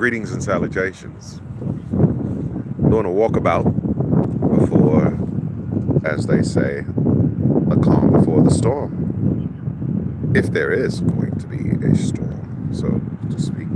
Greetings and salutations. Doing a walkabout before, as they say, a calm before the storm. If there is going to be a storm, so to speak.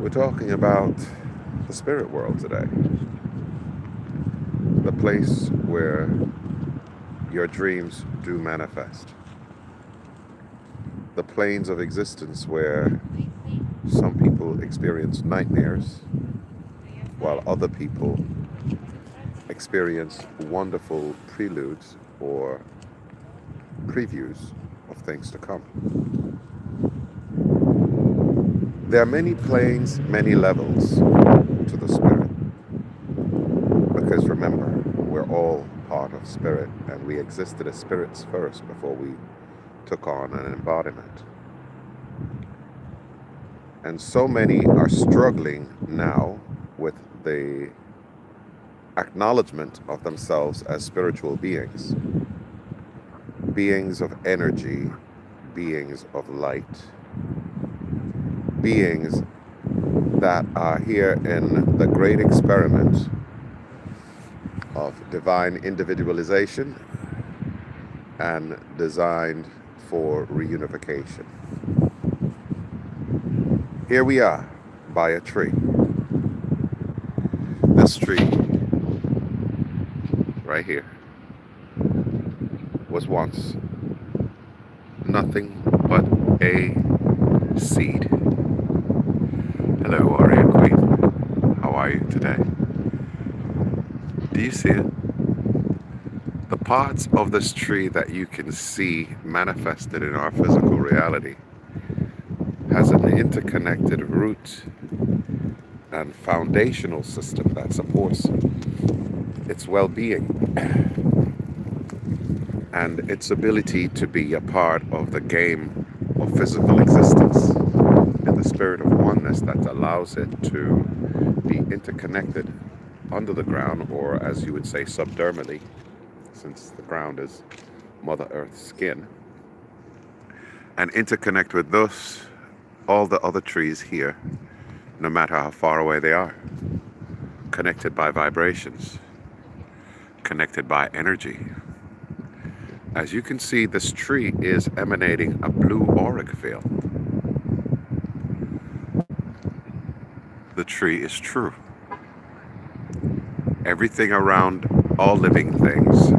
We're talking about the spirit world today. The place where your dreams do manifest. The planes of existence where some people experience nightmares while other people experience wonderful preludes or previews of things to come. There are many planes, many levels to the spirit. Because remember, we're all part of spirit, and we existed as spirits first before we took on an embodiment. And so many are struggling now with the acknowledgement of themselves as spiritual beings, beings of energy, beings of light, beings that are here in the great experiment of divine individualization and designed for reunification. Here we are by a tree. This tree right here was once nothing but a seed. Hello, Warrior Queen. How are you today? Do you see it? The parts of this tree that you can see manifested in our physical reality has an interconnected root and foundational system that supports its well-being and its ability to be a part of the game of physical existence in the spirit of oneness that allows it to be interconnected under the ground, or as you would say, subdermally, since the ground is Mother Earth's skin, and interconnect with all the other trees here, no matter how far away they are, connected by vibrations, connected by energy. As you can see, this tree is emanating a blue auric field. The tree is true. Everything around all living things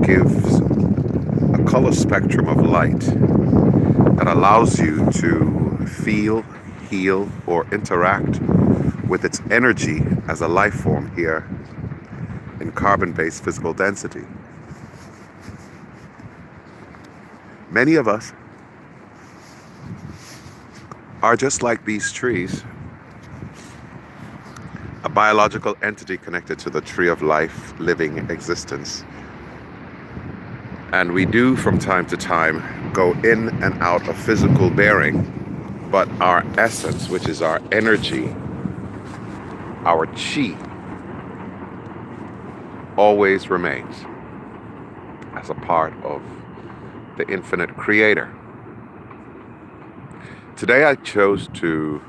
gives a color spectrum of light that allows you to feel, heal, or interact with its energy as a life form here in carbon-based physical density. Many of us are just like these trees, a biological entity connected to the tree of life, living existence. And we do from time to time go in and out of physical bearing, but our essence, which is our energy, our chi, always remains as a part of the infinite creator. Today I chose to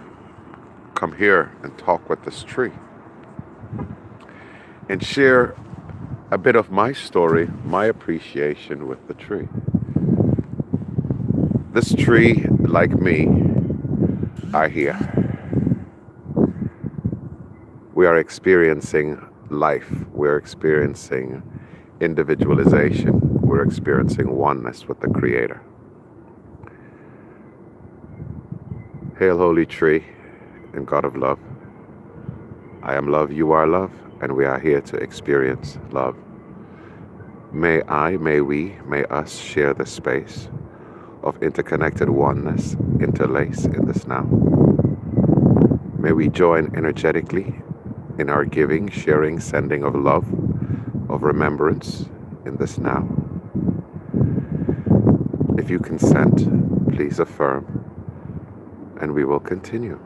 come here and talk with this tree and share a bit of my story, my appreciation with the tree. This tree, like me, are here. We are experiencing life. We're experiencing individualization. We're experiencing oneness with the Creator. Hail, holy tree and God of love. I am love, you are love, and we are here to experience love. May may us share the space of interconnected oneness, interlace in this now. May we join energetically in our giving, sharing, sending of love, of remembrance in this now. If you consent, please affirm, and we will continue.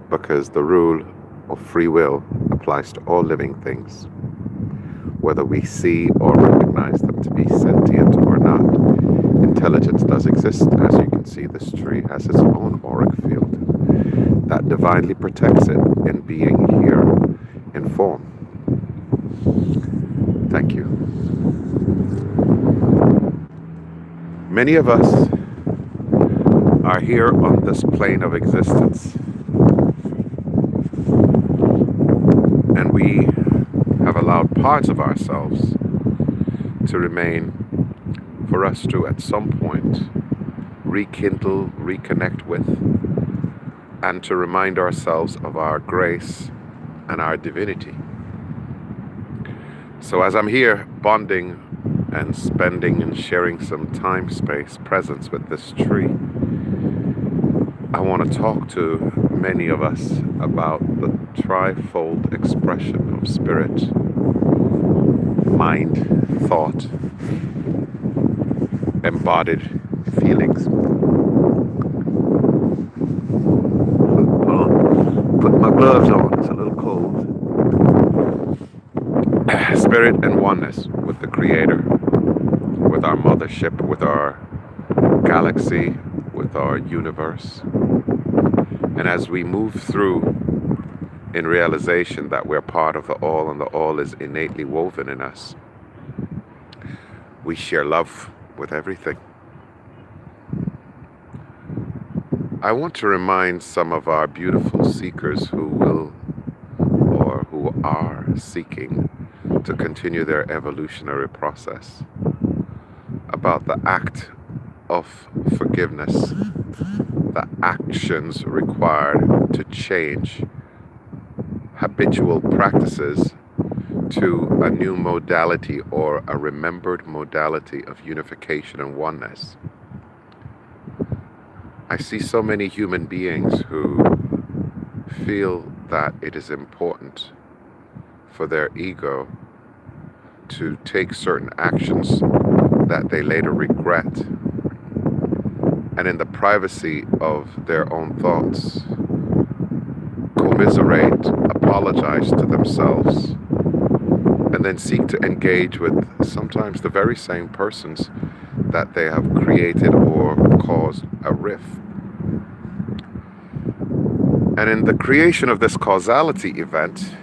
Because the rule of free will applies to all living things, whether we see or recognize them to be sentient or not. Intelligence does exist, as you can see, this tree has its own auric field that divinely protects it in being here in form. Thank you. Many of us are here on this plane of existence, and we have allowed parts of ourselves to remain for us to at some point rekindle, reconnect with, and to remind ourselves of our grace and our divinity. So as I'm here bonding and spending and sharing some time, space, presence with this tree, I want to talk to many of us about the trifold expression of spirit, mind, thought, embodied feelings. Put my gloves on, it's a little cold. Spirit and oneness with the Creator, with our mothership, with our galaxy, with our universe. And as we move through in realization that we're part of the all and the all is innately woven in us, we share love with everything. I want to remind some of our beautiful seekers who will or who are seeking to continue their evolutionary process about the act of forgiveness, the actions required to change habitual practices to a new modality or a remembered modality of unification and oneness. I see so many human beings who feel that it is important for their ego to take certain actions that they later regret, and in the privacy of their own thoughts, commiserate, apologize to themselves, and then seek to engage with sometimes the very same persons that they have created or caused a rift. And in the creation of this causality event,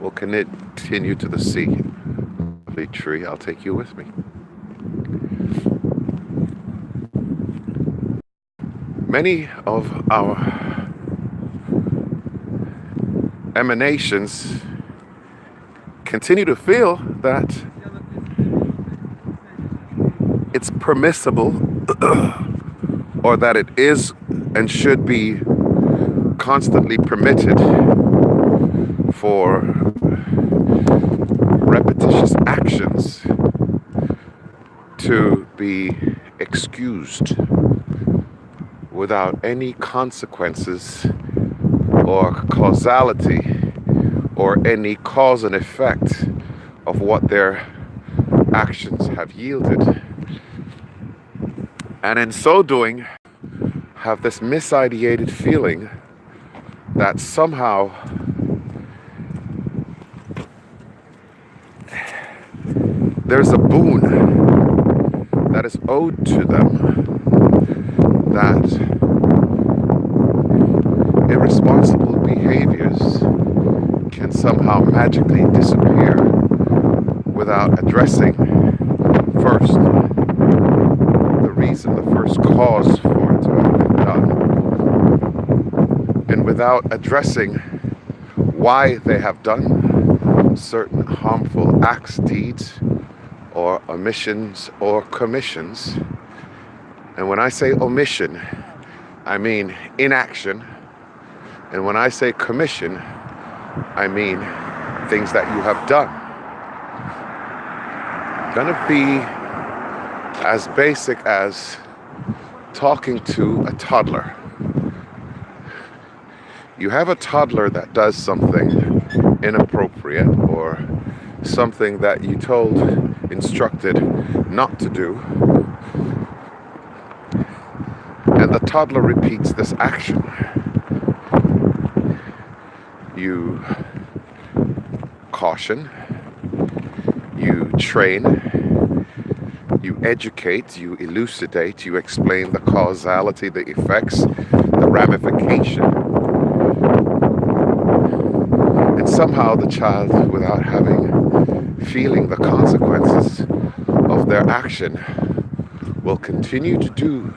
we'll continue to the sea. Lovely tree, I'll take you with me. Many of our emanations continue to feel that it's permissible or that it is and should be constantly permitted for repetitious actions to be excused without any consequences or causality or any cause and effect of what their actions have yielded. And in so doing, have this misideated feeling that somehow there's a boon that is owed to them, that irresponsible behaviors can somehow magically disappear without addressing first the reason, the first cause for it to have been done, and without addressing why they have done certain harmful acts, deeds, or omissions or commissions. And when I say omission, I mean inaction. And when I say commission, I mean things that you have done. Gonna be as basic as talking to a toddler. You have a toddler that does something inappropriate or something that you told, instructed not to do, and the toddler repeats this action. You caution, you train, You educate, you elucidate, you explain the causality, the effects, the ramification. And somehow the child, without feeling the consequences of their action, will continue to do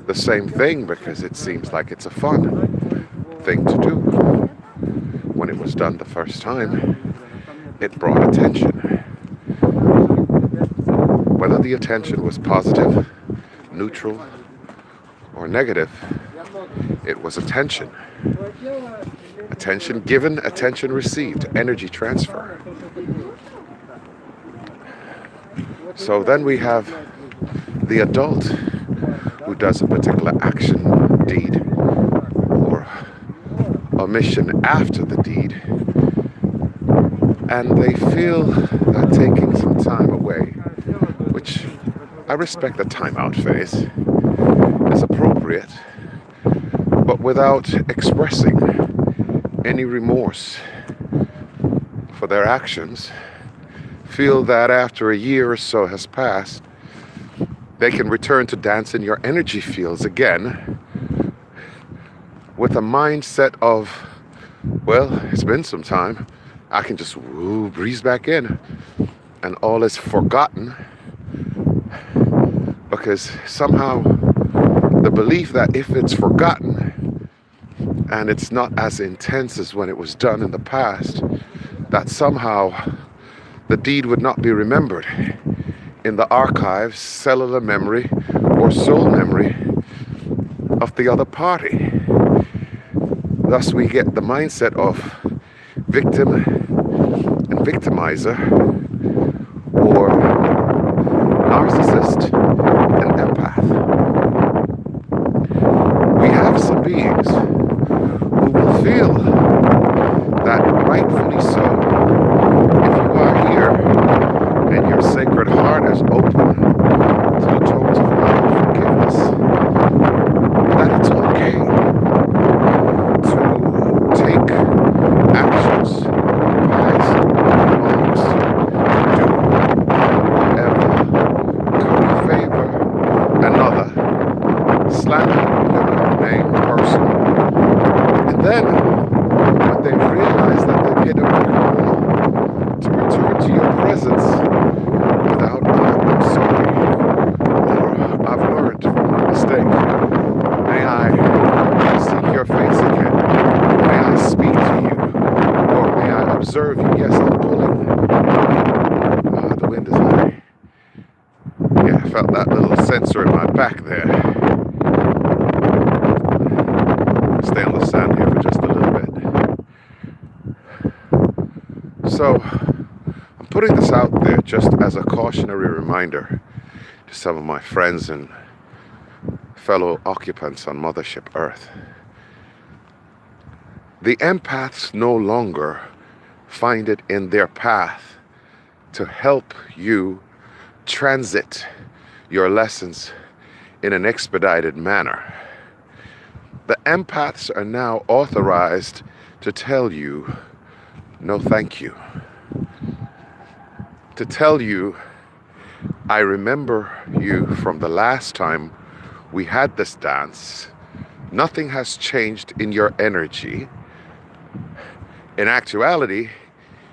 the same thing because it seems like it's a fun thing to do. When it was done the first time, it brought attention. Whether the attention was positive, neutral, or negative, it was attention. Attention given, attention received, energy transfer. So then we have the adult who does a particular action, deed, or omission after the deed, and they feel that taking some time away, which I respect the timeout phase, is appropriate, but without expressing any remorse for their actions, feel that after a year or so has passed, they can return to dance in your energy fields again with a mindset of, well, it's been some time, I can just breeze back in and all is forgotten, because somehow the belief that if it's forgotten and it's not as intense as when it was done in the past, that somehow the deed would not be remembered in the archives, cellular memory, or soul memory of the other party. Thus we get the mindset of victim and victimizer, or narcissist and empath. We have some beings who will feel that rightfully so, if you are here and your sacred heart is open to the tones of love and forgiveness, that it's okay to take actions, past remarks, do whatever, curry favor another, slander, name, person, and then when they realize that they've hit a brick wall, to return to your presence without, I'm sorry, or I've learned from my mistake. May I seek your face again? May I speak to you? Or may I observe you? Yes, I'm pulling. The wind is high. Yeah, I felt that little sensor in my back there. Stay on the sand here for just a little bit. So, I'm putting this out there just as a cautionary reminder to some of my friends and fellow occupants on Mothership Earth. The empaths no longer find it in their path to help you transit your lessons in an expedited manner. The empaths are now authorized to tell you, no thank you. To tell you, I remember you from the last time we had this dance. Nothing has changed in your energy. In actuality,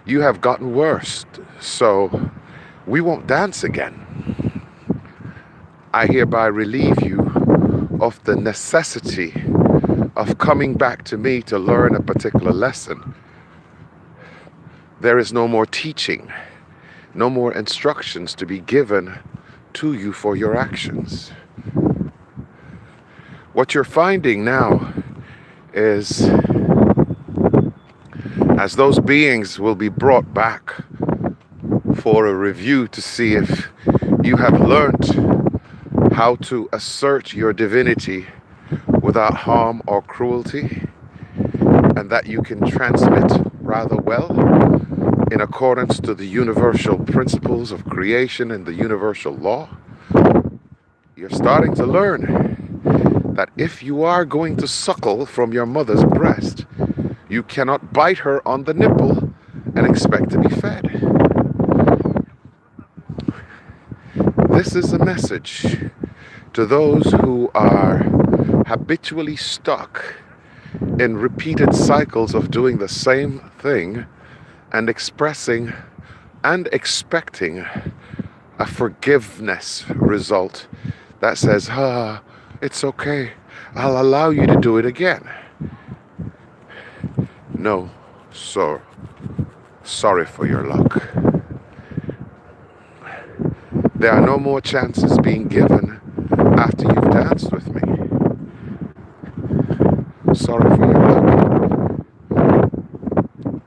you have gotten worse, so we won't dance again. I hereby relieve you of the necessity of coming back to me to learn a particular lesson. There is no more teaching, no more instructions to be given to you for your actions. What you're finding now is, as those beings will be brought back for a review to see if you have learned how to assert your divinity without harm or cruelty, and that you can transmit rather well in accordance to the universal principles of creation and the universal law, you're starting to learn that if you are going to suckle from your mother's breast, you cannot bite her on the nipple and expect to be fed. This is a message to those who are habitually stuck in repeated cycles of doing the same thing and expressing and expecting a forgiveness result that says, it's okay, I'll allow you to do it again. No, sir. Sorry for your luck. There are no more chances being given after you've danced with me. Sorry for your luck.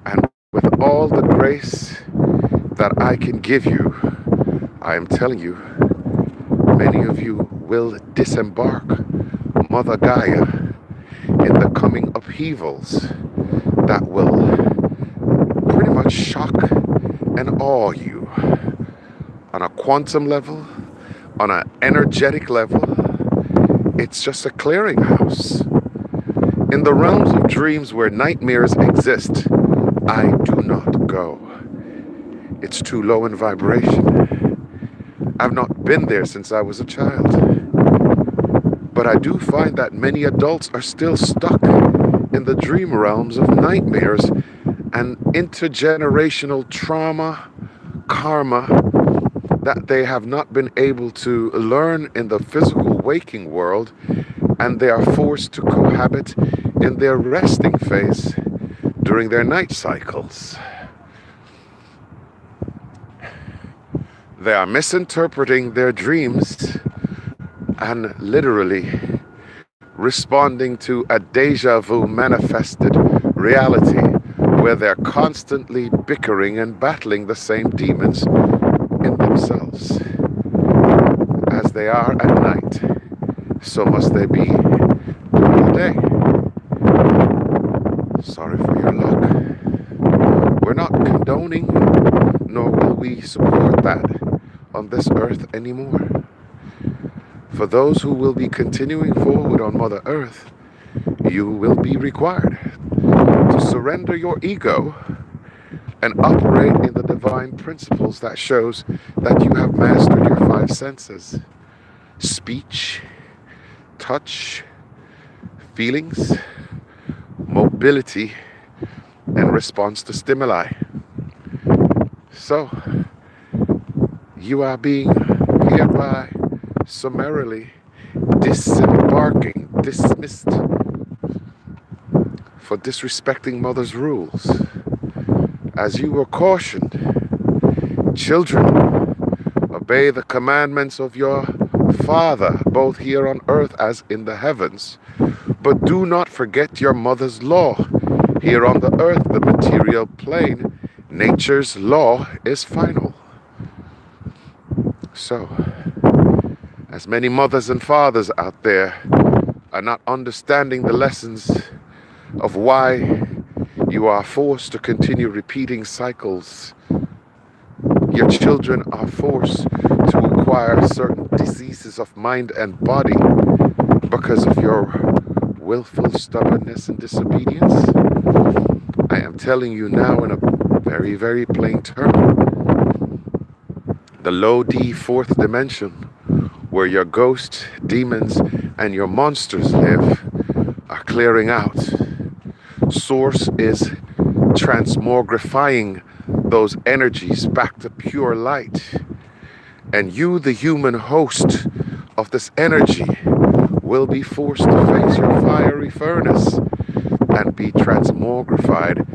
And with all the grace that I can give you, I am telling you, many of you will disembark Mother Gaia in the coming upheavals that will pretty much shock and awe you on a quantum level, on an energetic level. It's just a clearinghouse. In the realms of dreams where nightmares exist, I do not go. It's too low in vibration. I've not been there since I was a child. But I do find that many adults are still stuck in the dream realms of nightmares and intergenerational trauma, karma, that they have not been able to learn in the physical waking world, and they are forced to cohabit in their resting phase during their night cycles. They are misinterpreting their dreams and literally responding to a deja vu manifested reality where they're constantly bickering and battling the same demons in themselves. As they are at night, so must they be during the day. Sorry for your luck. We're not condoning, nor will we support that on this earth anymore. For those who will be continuing forward on Mother Earth, you will be required to surrender your ego and operate in the divine principles that shows that you have mastered your five senses: speech, touch, feelings, mobility, and response to stimuli. So, you are being hereby summarily dismissed for disrespecting Mother's rules. As you were cautioned, children, obey the commandments of your Father, both here on earth as in the heavens. But do not forget your mother's law. Here on the earth, the material plane, nature's law is final. So, as many mothers and fathers out there are not understanding the lessons of why you are forced to continue repeating cycles, your children are forced to acquire certain diseases of mind and body because of your willful stubbornness and disobedience. I am telling you now in a very, very plain term, the low D fourth dimension, where your ghosts, demons, and your monsters live, are clearing out. Source is transmogrifying those energies back to pure light. And you, the human host of this energy, will be forced to face your fiery furnace and be transmogrified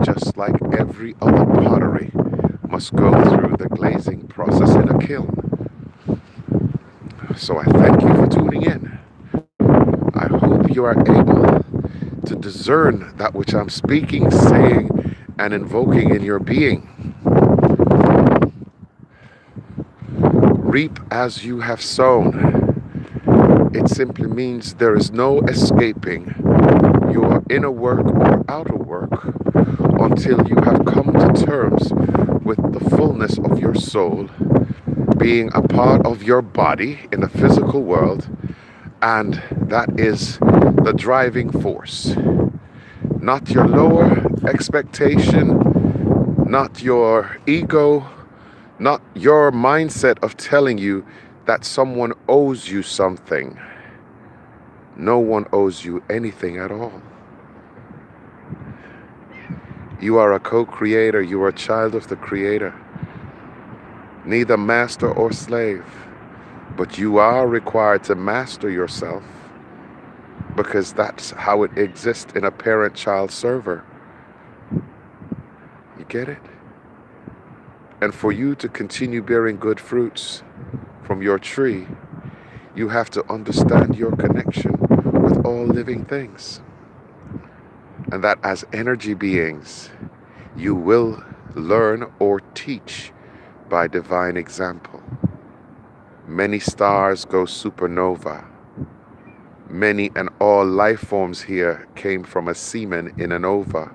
just like every other pottery must go through the glazing process in a kiln. So I thank you for tuning in. I hope you are able to discern that which I'm speaking, saying, and invoking in your being. Reap as you have sown. It simply means there is no escaping your inner work or outer work until you have come to terms with the fullness of your soul being a part of your body in the physical world, and that is the driving force. Not your lower expectation, not your ego, not your mindset of telling you that someone owes you something. No one owes you anything at all. You are a co-creator. You are a child of the Creator. Neither master or slave. But you are required to master yourself, because that's how it exists in a parent-child server. You get it? And for you to continue bearing good fruits from your tree, you have to understand your connection with all living things. And that as energy beings, you will learn or teach by divine example. Many stars go supernova. Many and all life forms here came from a semen in an ova.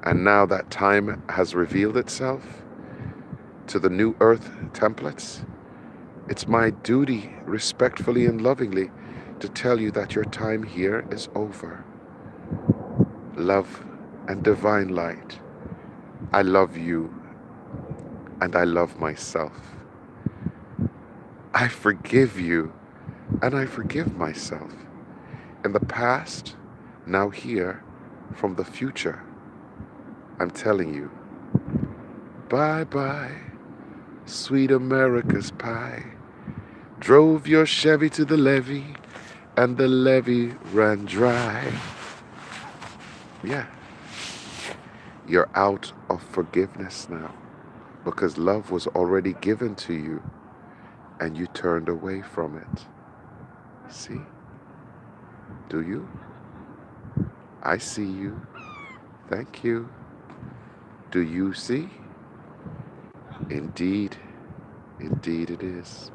And now that time has revealed itself to the new earth templates, it's my duty, respectfully and lovingly, to tell you that your time here is over. Love and divine light, I love you and I love myself. I forgive you and I forgive myself. In the past, now here, from the future, I'm telling you, bye-bye, sweet America's pie. Drove your Chevy to the levee, and the levee ran dry. Yeah, you're out of forgiveness now, because love was already given to you, and you turned away from it. See? Do you? I see you. Thank you. Do you see? Indeed, indeed it is.